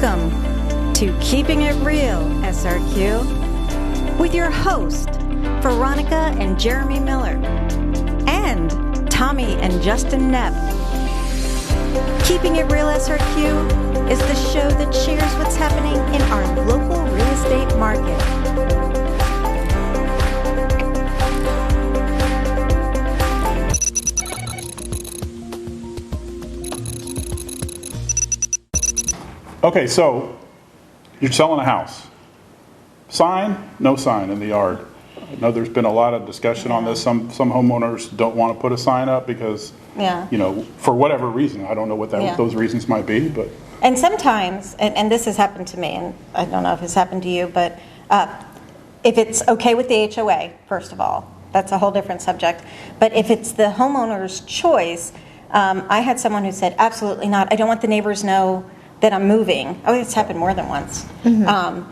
Welcome to Keeping It Real, SRQ, with your host, Veronica and Jeremy Miller, and Tomi and Justin Knepp. Keeping It Real, SRQ is the show that shares what's happening in our local real estate market. Okay, so you're selling a house. Sign, no sign in the yard. I know there's been a lot of discussion on this. Some homeowners don't want to put a sign up because, for whatever reason. I don't know what those reasons might be, but. And sometimes, and this has happened to me, and I don't know if it's happened to you, but if it's okay with the HOA, first of all, that's a whole different subject. But if it's the homeowner's choice, I had someone who said, absolutely not. I don't want the neighbors know that I'm moving. Oh, it's happened more than once. Mm-hmm.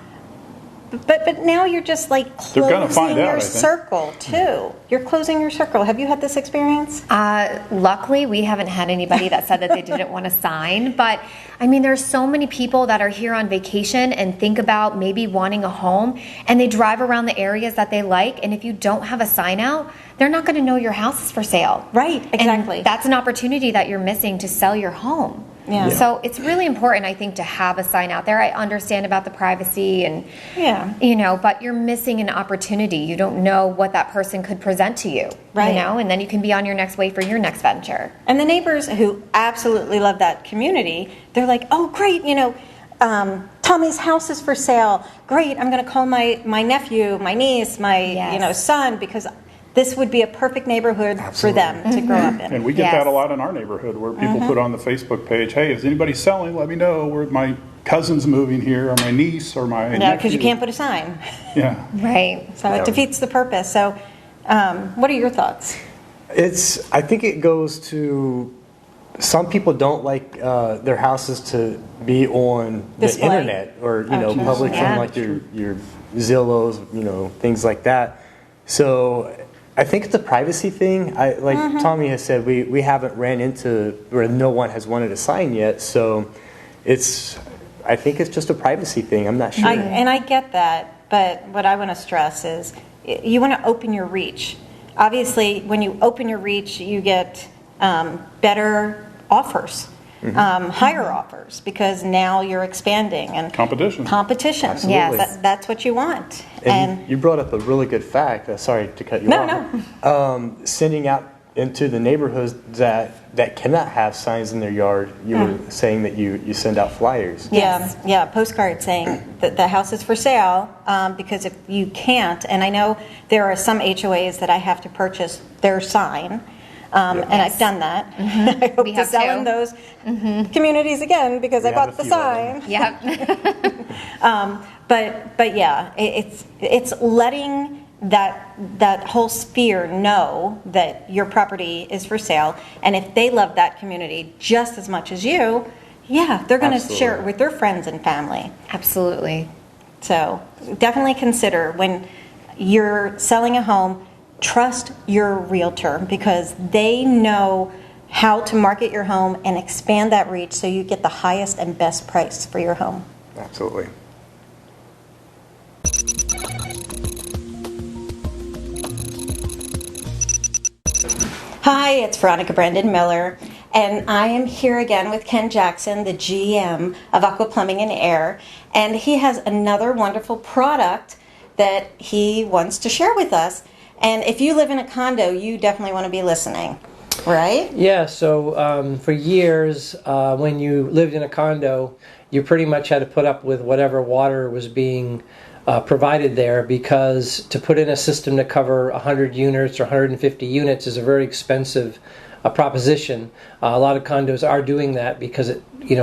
But now you're just like closing your circle too. You're closing your circle. Have you had this experience? Luckily, we haven't had anybody that said that they didn't want to sign. But I mean, there's so many people that are here on vacation and think about maybe wanting a home, and they drive around the areas that they like. And if you don't have a sign out, they're not going to know your house is for sale. Right, exactly. And that's an opportunity that you're missing to sell your home. Yeah. So it's really important, I think, to have a sign out there. I understand about the privacy and, but you're missing an opportunity. You don't know what that person could present to you, right? And then you can be on your next way for your next venture. And the neighbors who absolutely love that community, they're like, oh, great, Tommy's house is for sale. Great, I'm going to call my nephew, my niece, my son, because this would be a perfect neighborhood for them to grow up in. And we get that a lot in our neighborhood where people put on the Facebook page, hey, is anybody selling? Let me know where my cousin's moving here or my niece or my nephew. Because you can't put a sign. Yeah. Right. So it defeats the purpose. So what are your thoughts? I think it goes to, some people don't like their houses to be on display. The internet or, public on like your Zillows, things like that. So I think it's a privacy thing. Tomi has said, we haven't ran into where no one has wanted a sign yet. So I think it's just a privacy thing. I'm not sure. And I get that, but what I want to stress is you want to open your reach. Obviously, when you open your reach, you get better offers, higher offers, because now you're expanding and competition. Absolutely. Yes, that's what you want. And you brought up a really good fact. Sorry to cut you off. No. Sending out into the neighborhoods that cannot have signs in their yard. You were saying that you send out flyers. Yeah, postcards saying that the house is for sale, because if you can't, and I know there are some HOAs that I have to purchase their sign. And I've done that. I hope to sell in those communities again because I bought the sign. But yeah, it's letting that whole sphere know that your property is for sale, and if they love that community just as much as you, they're going to share it with their friends and family. Absolutely. So definitely consider when you're selling a home. Trust your realtor because they know how to market your home and expand that reach so you get the highest and best price for your home. Absolutely. Hi, it's Veronica Brandon Miller, and I am here again with Ken Jackson, the GM of Aqua Plumbing and Air, and he has another wonderful product that he wants to share with us. And if you live in a condo, you definitely want to be listening, right? Yeah, so for years, when you lived in a condo, you pretty much had to put up with whatever water was being provided there, because to put in a system to cover 100 units or 150 units is a very expensive proposition. A lot of condos are doing that because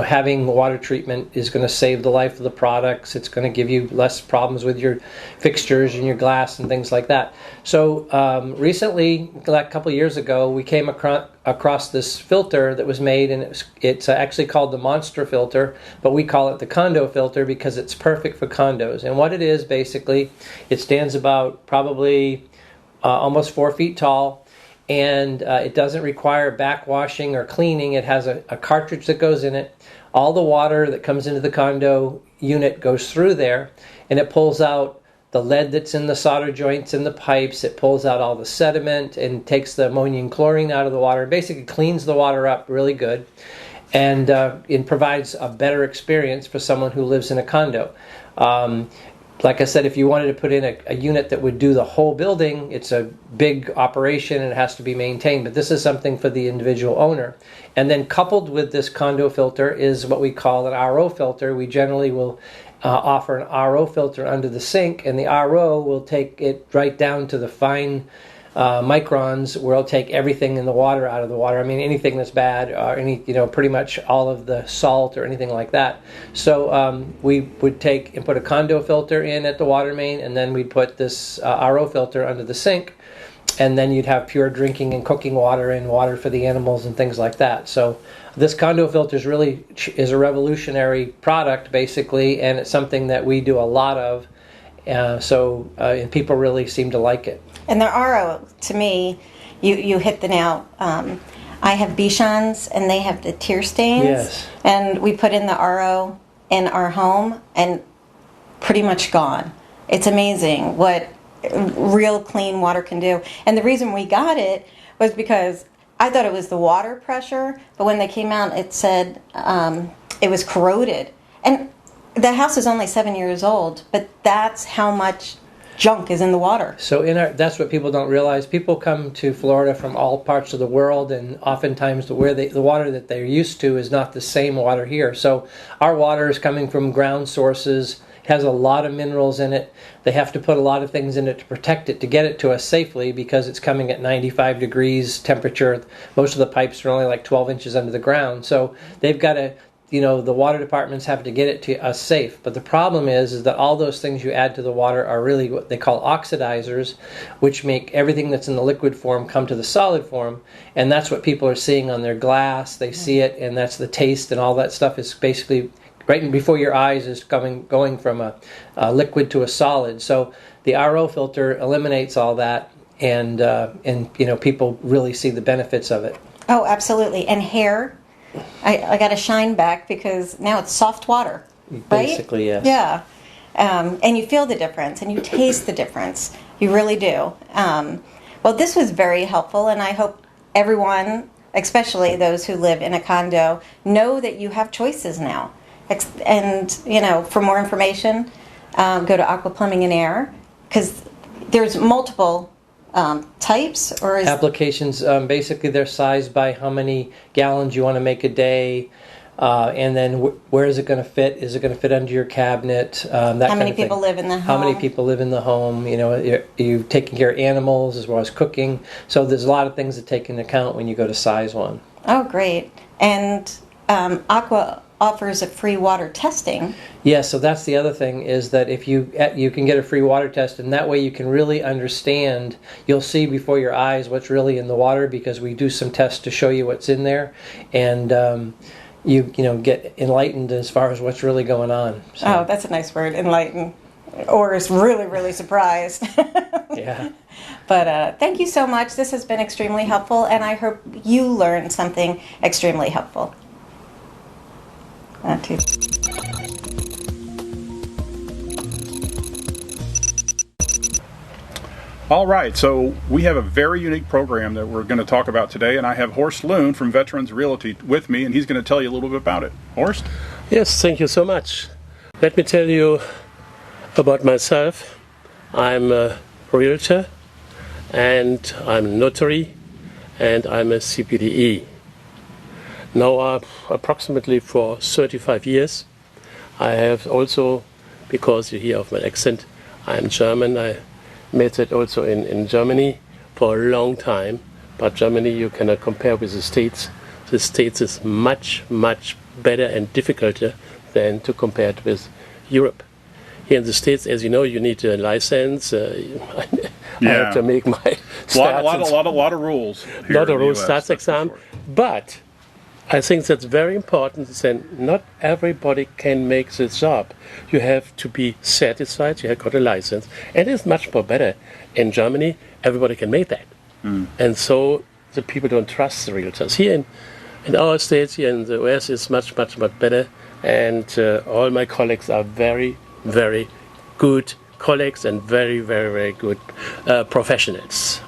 having water treatment is going to save the life of the products. It's going to give you less problems with your fixtures and your glass and things like that. So recently, like a couple of years ago, we came across this filter that was made, and it's actually called the Monster filter, but we call it the condo filter because it's perfect for condos. And what it is, basically, it stands about probably almost 4 feet tall. and it doesn't require backwashing or cleaning. It has a cartridge that goes in it. All the water that comes into the condo unit goes through there, and it pulls out the lead that's in the solder joints and the pipes. It pulls out all the sediment and takes the ammonia and chlorine out of the water. Basically cleans the water up really good, and it provides a better experience for someone who lives in a condo. Like I said, if you wanted to put in a unit that would do the whole building, it's a big operation and it has to be maintained. But this is something for the individual owner. And then coupled with this condo filter is what we call an RO filter. We generally will offer an RO filter under the sink, and the RO will take it right down to the fine microns, where it'll take everything in the water out of the water. I mean, anything that's bad, or pretty much all of the salt or anything like that. So we would take and put a condo filter in at the water main, and then we'd put this RO filter under the sink, and then you'd have pure drinking and cooking water and water for the animals and things like that. So this condo filter is a revolutionary product, basically, and it's something that we do a lot of. And people really seem to like it. And the RO, to me, you hit the nail. I have Bichons, and they have the tear stains. Yes. And we put in the RO in our home, and pretty much gone. It's amazing what real clean water can do. And the reason we got it was because I thought it was the water pressure, but when they came out, it said it was corroded. And the house is only 7 years old, but that's how much junk is in the water. So that's what people don't realize. People come to Florida from all parts of the world, and oftentimes the water that they're used to is not the same water here. So our water is coming from ground sources. It has a lot of minerals in it. They have to put a lot of things in it to protect it, to get it to us safely, because it's coming at 95 degrees temperature. Most of the pipes are only like 12 inches under the ground. So they've got to, the water departments have to get it to us safe. But the problem is that all those things you add to the water are really what they call oxidizers, which make everything that's in the liquid form come to the solid form. And that's what people are seeing on their glass. They see it, and that's the taste, and all that stuff is basically right before your eyes is going from a liquid to a solid. So the RO filter eliminates all that, and people really see the benefits of it. Oh, absolutely. And hair, I got a shine back because now it's soft water, right? Basically, yes. Yeah. And you feel the difference, and you taste the difference. You really do. Well, this was very helpful, and I hope everyone, especially those who live in a condo, know that you have choices now. And, for more information, go to Aqua Plumbing and Air, because there's multiple types, or applications. Basically, they're sized by how many gallons you want to make a day, and then where is it going to fit? Is it going to fit under your cabinet? How many people live in the home? How many people live in the home? You're taking care of animals as well as cooking. So there's a lot of things to take into account when you go to size one. Oh, great. And Aqua offers a free water testing. Yeah, so that's the other thing, is that if you can get a free water test, and that way you can really understand, you'll see before your eyes what's really in the water, because we do some tests to show you what's in there, and you get enlightened as far as what's really going on. So. Oh, that's a nice word, enlightened, or is really, really surprised. Yeah. But thank you so much. This has been extremely helpful, and I hope you learned something extremely helpful. All right, so we have a very unique program that we're going to talk about today, and I have Horst Luhn from Veterans Realty with me, and he's going to tell you a little bit about it. Horst? Yes, thank you so much. Let me tell you about myself. I'm a realtor, and I'm a notary, and I'm a CPDE. Now, approximately for 35 years, I have also, because you hear of my accent, I'm German. I made it also in Germany for a long time. But Germany you cannot compare with the States. The States is much, much better and difficulter than to compare it with Europe. Here in the States, as you know, you need a license. I have to make my a lot of rules. A lot of rules, stats exam. But I think that's very important, that not everybody can make this job. You have to be satisfied you have got a license. And it's much more better. In Germany, everybody can make that. And so the people don't trust the realtors. Here in our states, here in the US, it's much better. And all my colleagues are very, very good colleagues and very, very, very good professionals.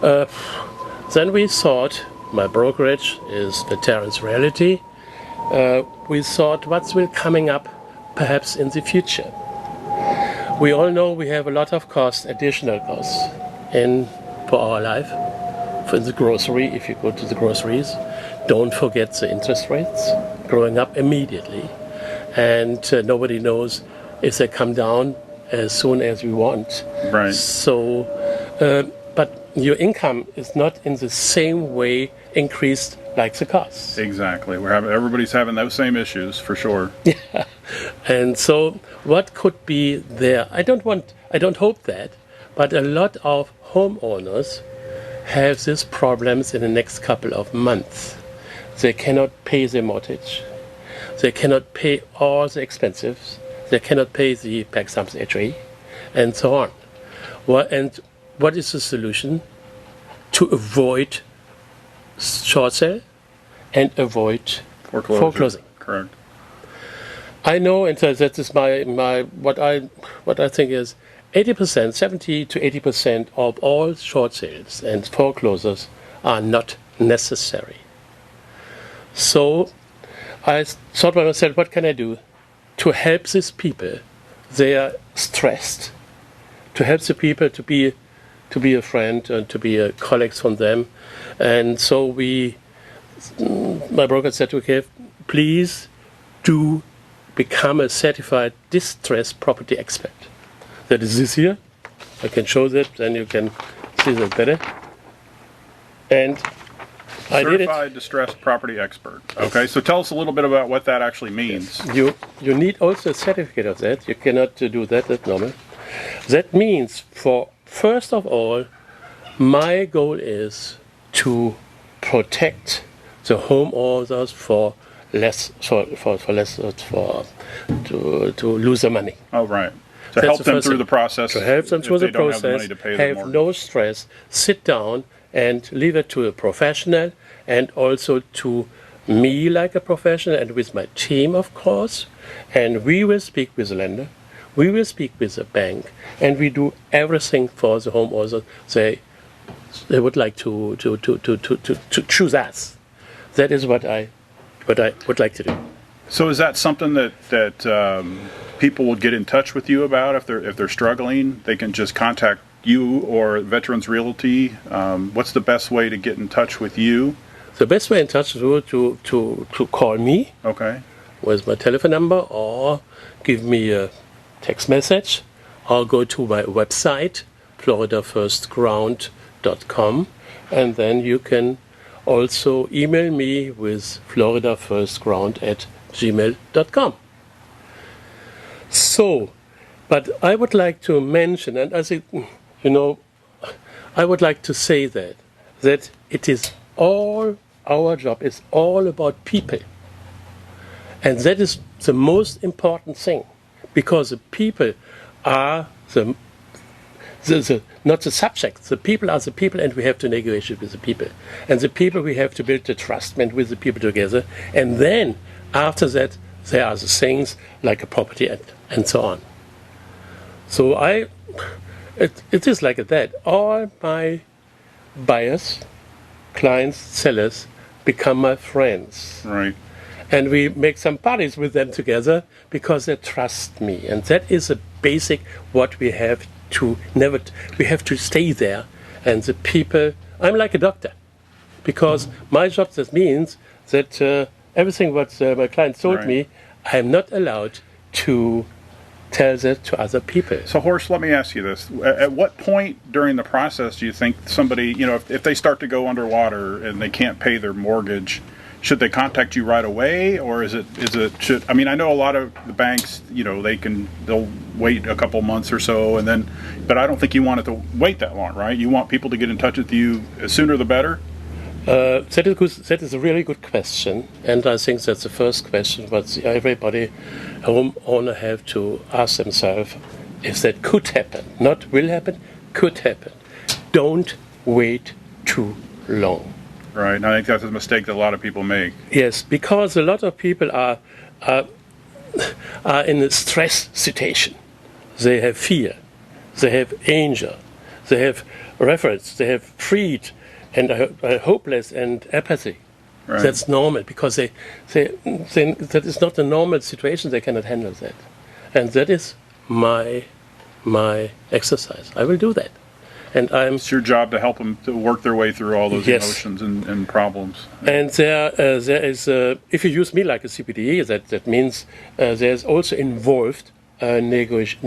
Then we thought, my brokerage is Petran's Realty. We thought, what will coming up perhaps in the future? We all know we have a lot of costs, additional costs, for our life. For the grocery, if you go to the groceries, don't forget the interest rates growing up immediately. And nobody knows if they come down as soon as we want. Right. So, but your income is not in the same way increased like the costs. Exactly. Everybody's having those same issues for sure. Yeah. And so what could be there? I don't hope that, but a lot of homeowners have these problems in the next couple of months. They cannot pay their mortgage. They cannot pay all the expenses. They cannot pay the back sums HOA, and so on. And what is the solution? To avoid short sale and avoid foreclosing. Correct. I know, and that is my what I think is 80%, 70 to 80% of all short sales and foreclosures are not necessary. So I thought by myself, what can I do to help these people? They are stressed. To help the people to be a friend and to be a colleague from them. And so my broker said, okay, please do become a certified distressed property expert. That is this here. I can show that, then you can see that better. And I did it. Certified distressed property expert. Okay, so tell us a little bit about what that actually means. Yes. You need also a certificate of that. You cannot do that at normal. That means, first of all, my goal is to protect the homeowners to lose their money. Oh, right. To help them through the process. To help them through the process, have no stress, sit down and leave it to a professional, and also to me like a professional and with my team, of course. And we will speak with the lender, we will speak with the bank, and we do everything for the homeowners. They would like to choose us. That is what I would like to do. So is that something that people will get in touch with you about if they're struggling? They can just contact you or Veterans Realty. What's the best way to get in touch with you? The best way in touch is to call me. Okay. With my telephone number, or give me a text message, or go to my website, floridafirstground.com, and then you can also email me with floridafirstground@gmail.com. So, but I would like to mention, and I think, I would like to say that it is all, our job is all about people. And that is the most important thing, because the people are not the subject. The people are the people, and we have to negotiate with the people. And the people, we have to build the trustment with the people together. And then, after that, there are the things like a property and so on. So it is like that. All my buyers, clients, sellers become my friends. Right. And we make some parties with them together because they trust me. And that is a basic what we have to we have to stay there. And the people, I'm like a doctor, because my job, that means that everything what my clients told me, I'm not allowed to tell that to other people. So Horst, let me ask you this. At what point during the process do you think somebody, if they start to go underwater and they can't pay their mortgage, should they contact you right away, or I know a lot of the banks, they'll wait a couple months or so, but I don't think you want it to wait that long, right? You want people to get in touch with you sooner the better? That is a really good question, and I think that's the first question what everybody homeowner have to ask themselves, if that could happen, not will happen, could happen. Don't wait too long. Right, and I think that's a mistake that a lot of people make. Yes, because a lot of people are in a stress situation. They have fear, they have anger, they have reverence, they have greed, and hopeless and apathy. Right. That's normal because they that is not a normal situation. They cannot handle that, and that is my exercise. I will do that. And It's your job to help them to work their way through all those Yes. emotions and problems. And there is, if you use me like a CPD, that means there's also involved negotiation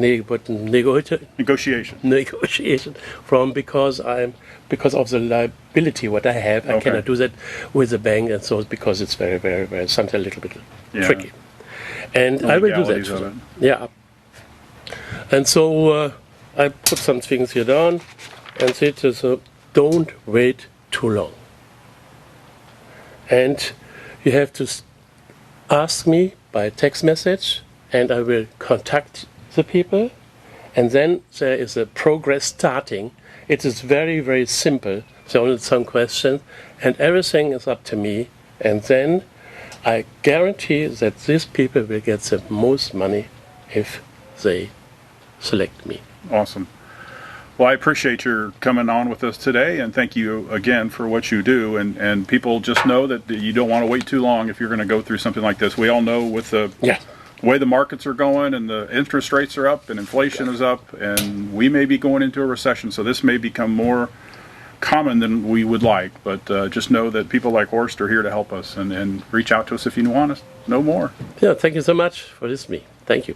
from because of the liability what I have. I Okay. cannot do that with the bank, and so because it's very, very, very sometimes a little bit tricky. And The I will do that. legalities of it. Yeah. And so I put some things here down and said, so don't wait too long. And you have to ask me by text message, and I will contact the people. And then there is a progress starting. It is very, very simple. There are only some questions, and everything is up to me. And then I guarantee that these people will get the most money if they select me. Awesome. Well, I appreciate your coming on with us today, and thank you again for what you do. And people just know that you don't want to wait too long if you're going to go through something like this. We all know with the way the markets are going and the interest rates are up and inflation is up, and we may be going into a recession, so this may become more common than we would like. But just know that people like Horst are here to help us, and reach out to us if you want to know more. Yeah, thank you so much for listening. Thank you.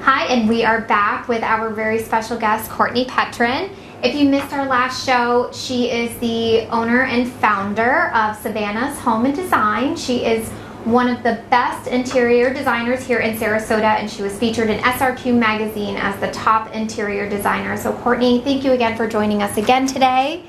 Hi, and we are back with our very special guest, Courtney Petrin. If you missed our last show, she is the owner and founder of Savannah's Home and Design. She is one of the best interior designers here in Sarasota, and she was featured in SRQ magazine as the top interior designer. So Courtney, thank you again for joining us again today.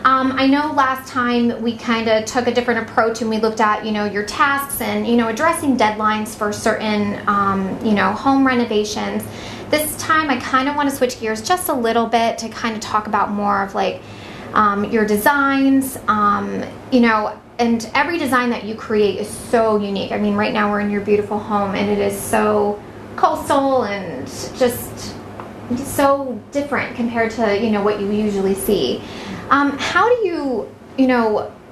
I know last time we kind of took a different approach and we looked at, your tasks and, addressing deadlines for certain, home renovations. This time I kind of want to switch gears just a little bit to kind of talk about more of like your designs, and every design that you create is so unique. I mean, right now we're in your beautiful home and it is so coastal and just so different compared to, what you usually see. How do you,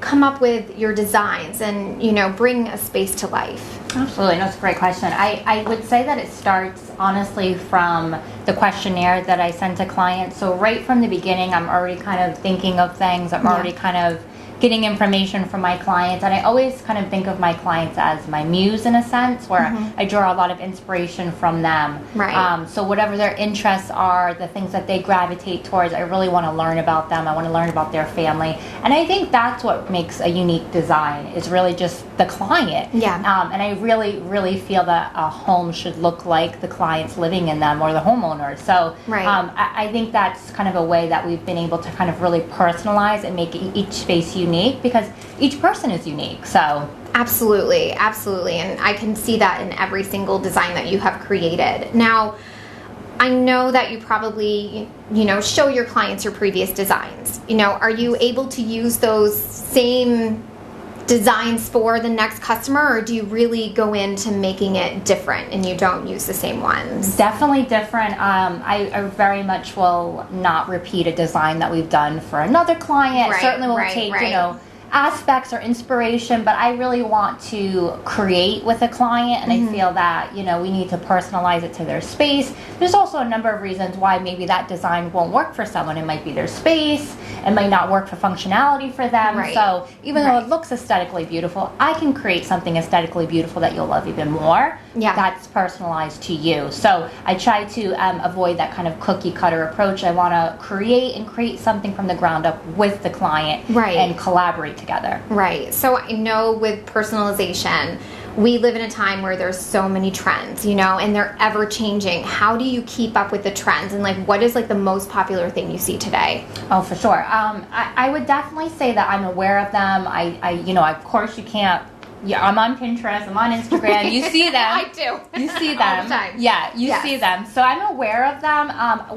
come up with your designs and, bring a space to life? Absolutely, that's a great question. I would say that it starts honestly from the questionnaire that I send to clients. So right from the beginning, I'm already kind of thinking of things. I'm already kind of getting information from my clients, and I always kind of think of my clients as my muse in a sense, where I draw a lot of inspiration from them. Right. So whatever their interests are, the things that they gravitate towards, I really want to learn about them. I want to learn about their family, and I think that's what makes a unique design, is really just the client. Yeah. And I really, really feel that a home should look like the clients living in them or the homeowners. So Right. I think that's kind of a way that we've been able to kind of really personalize and make each space unique, because each person is unique. So Absolutely, and I can see that in every single design that you have created. Now, I know that you probably, show your clients your previous designs. Are you able to use those same designs for the next customer, or do you really go into making it different and you don't use the same ones? definitely different. I very much will not repeat a design that we've done for another client. Right, Certainly will right, take, right. Aspects or inspiration, but I really want to create with a client, and I feel that, we need to personalize it to their space. There's also a number of reasons why maybe that design won't work for someone. It might be their space, it might not work for functionality for them. Right. So even though it looks aesthetically beautiful, I can create something aesthetically beautiful that you'll love even more. Yeah. That's personalized to you. So I try to avoid that kind of cookie cutter approach. I want to create something from the ground up with the client, Right. and collaborate together. Right. So I know with personalization, we live in a time where there's so many trends, and they're ever changing. How do you keep up with the trends, and what is the most popular thing you see today? Oh, for sure. I would definitely say that I'm aware of them. I of course you can't Yeah, I'm on Pinterest, I'm on Instagram. You see them. I do. You see them. All the time. Yeah, you see them. So I'm aware of them.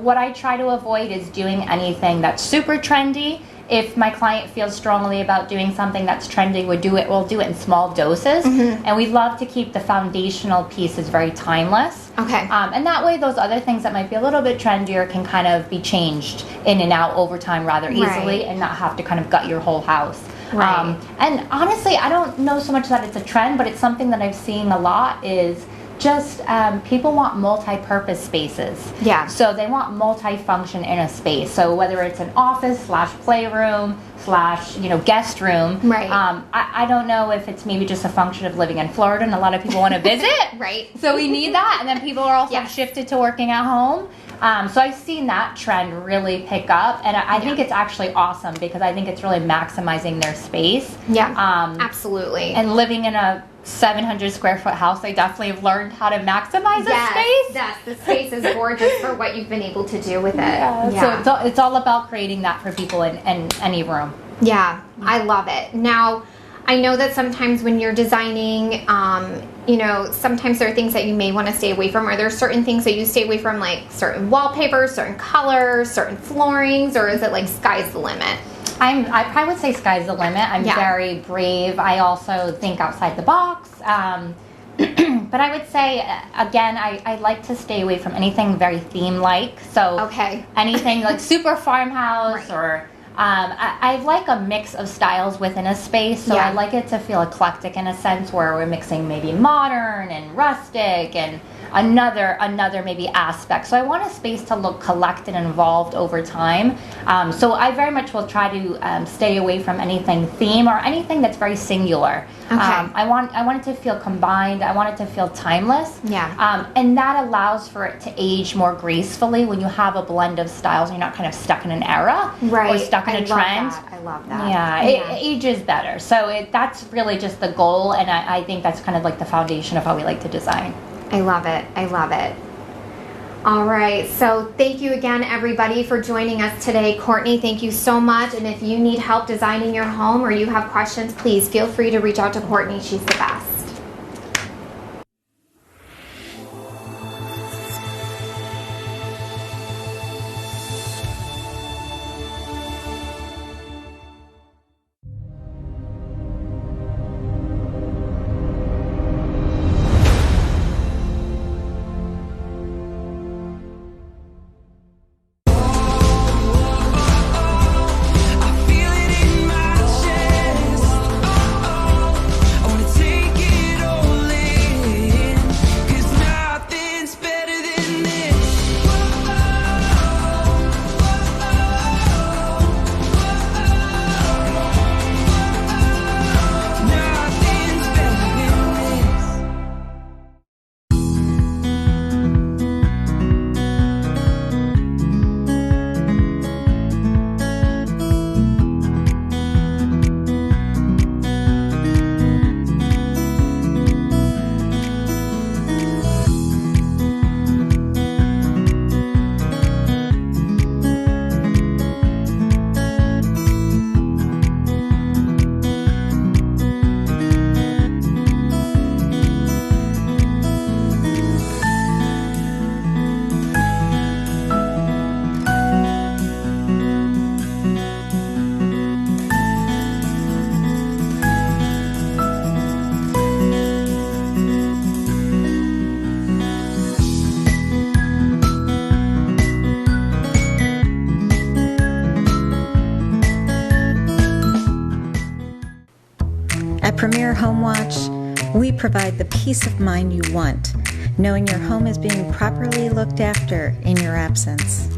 What I try to avoid is doing anything that's super trendy. If my client feels strongly about doing something that's trendy, we'll do it in small doses. And we love to keep the foundational pieces very timeless. Okay. And that way, those other things that might be a little bit trendier can kind of be changed in and out over time rather easily, and not have to kind of gut your whole house. Right. And honestly, I don't know so much that it's a trend, but it's something that I've seen a lot is just people want multi-purpose spaces. Yeah. So they want multi-function in a space. So whether it's an office / playroom / guest room. Right. I don't know if it's maybe just a function of living in Florida and a lot of people want to visit. Right. So we need that, and then people are also shifted to working at home. So I've seen that trend really pick up, and I think it's actually awesome because I think it's really maximizing their space. Yeah, absolutely. And living in a 700 square foot house, I definitely have learned how to maximize the space. Yes, the space is gorgeous for what you've been able to do with it. Yeah. So it's all about creating that for people in any room. Yeah, I love it. Now, I know that sometimes when you're designing, sometimes there are things that you may want to stay away from. Are there certain things that you stay away from, like certain wallpapers, certain colors, certain floorings, or is it like sky's the limit? I probably would say sky's the limit. I'm very brave. I also think outside the box. But I would say, again, I like to stay away from anything very theme-like. So anything like super farmhouse or... I like a mix of styles within a space, so I like it to feel eclectic in a sense where we're mixing maybe modern and rustic and another maybe aspect. So I want a space to look collected and involved over time. So I very much will try to stay away from anything theme or anything that's very singular. I want it to feel combined. I want it to feel timeless. And that allows for it to age more gracefully when you have a blend of styles and you're not kind of stuck in an era or stuck in a trend. I love that. Yeah, it ages better. So that's really just the goal, and I think that's kind of like the foundation of how we like to design. I love it. I love it. All right. So thank you again, everybody, for joining us today. Courtney, thank you so much. And if you need help designing your home or you have questions, please feel free to reach out to Courtney. She's the best. Premier Home Watch, we provide the peace of mind you want, knowing your home is being properly looked after in your absence.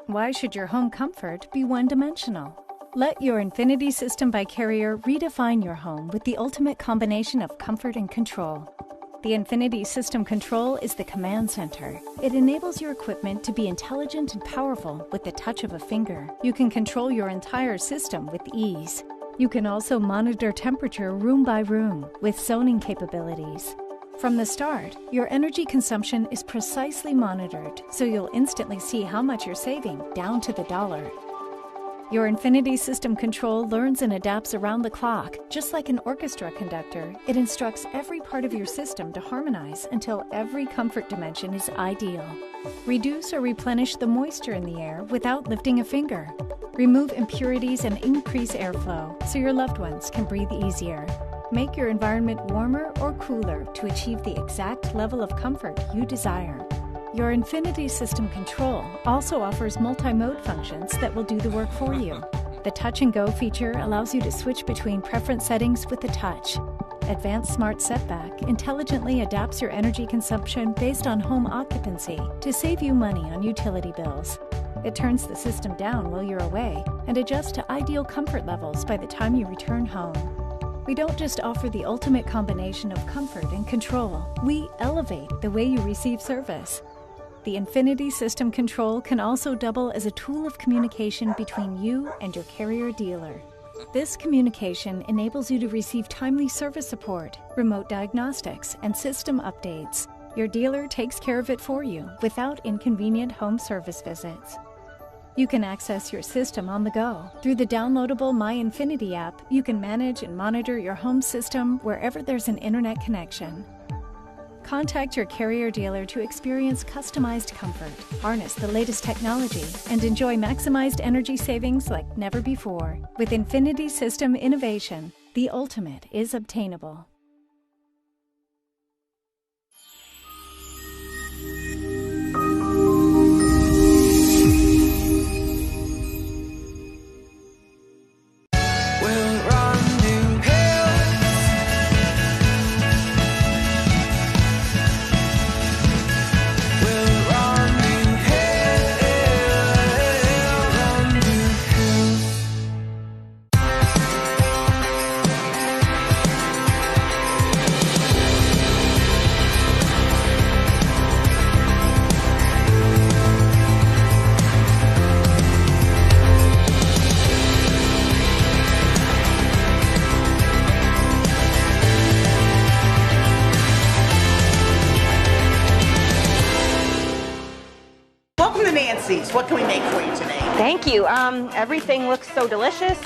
Why should your home comfort be one-dimensional? Let your Infiniti system by Carrier redefine your home with the ultimate combination of comfort and control. The Infiniti System Control is the command center. It enables your equipment to be intelligent and powerful with the touch of a finger. You can control your entire system with ease. You can also monitor temperature room by room with zoning capabilities. From the start, your energy consumption is precisely monitored, so you'll instantly see how much you're saving, down to the dollar. Your Infiniti system control learns and adapts around the clock. Just like an orchestra conductor, it instructs every part of your system to harmonize until every comfort dimension is ideal. Reduce or replenish the moisture in the air without lifting a finger. Remove impurities and increase airflow so your loved ones can breathe easier. Make your environment warmer or cooler to achieve the exact level of comfort you desire. Your Infiniti system control also offers multi-mode functions that will do the work for you. The Touch and Go feature allows you to switch between preference settings with the touch. Advanced Smart Setback intelligently adapts your energy consumption based on home occupancy to save you money on utility bills. It turns the system down while you're away and adjusts to ideal comfort levels by the time you return home. We don't just offer the ultimate combination of comfort and control. We elevate the way you receive service. The Infiniti system control can also double as a tool of communication between you and your carrier dealer. This communication enables you to receive timely service support, remote diagnostics, and system updates. Your dealer takes care of it for you without inconvenient home service visits. You can access your system on the go. Through the downloadable My Infiniti app, you can manage and monitor your home system wherever there's an internet connection. Contact your carrier dealer to experience customized comfort, harness the latest technology, and enjoy maximized energy savings like never before. With Infiniti System Innovation, the ultimate is obtainable. What can we make for you today? Thank you. Everything looks so delicious.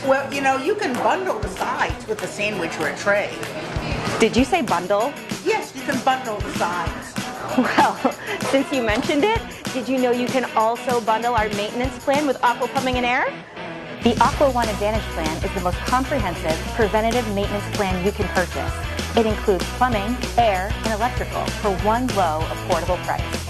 Well, you know, you can bundle the sides with a sandwich or a tray. Did you say bundle? Yes, you can bundle the sides. Well, since you mentioned it, did you know you can also bundle our maintenance plan with Aqua Plumbing Air? The Aqua One Advantage plan is the most comprehensive preventative maintenance plan you can purchase. It includes plumbing, air, and electrical for one low, affordable price.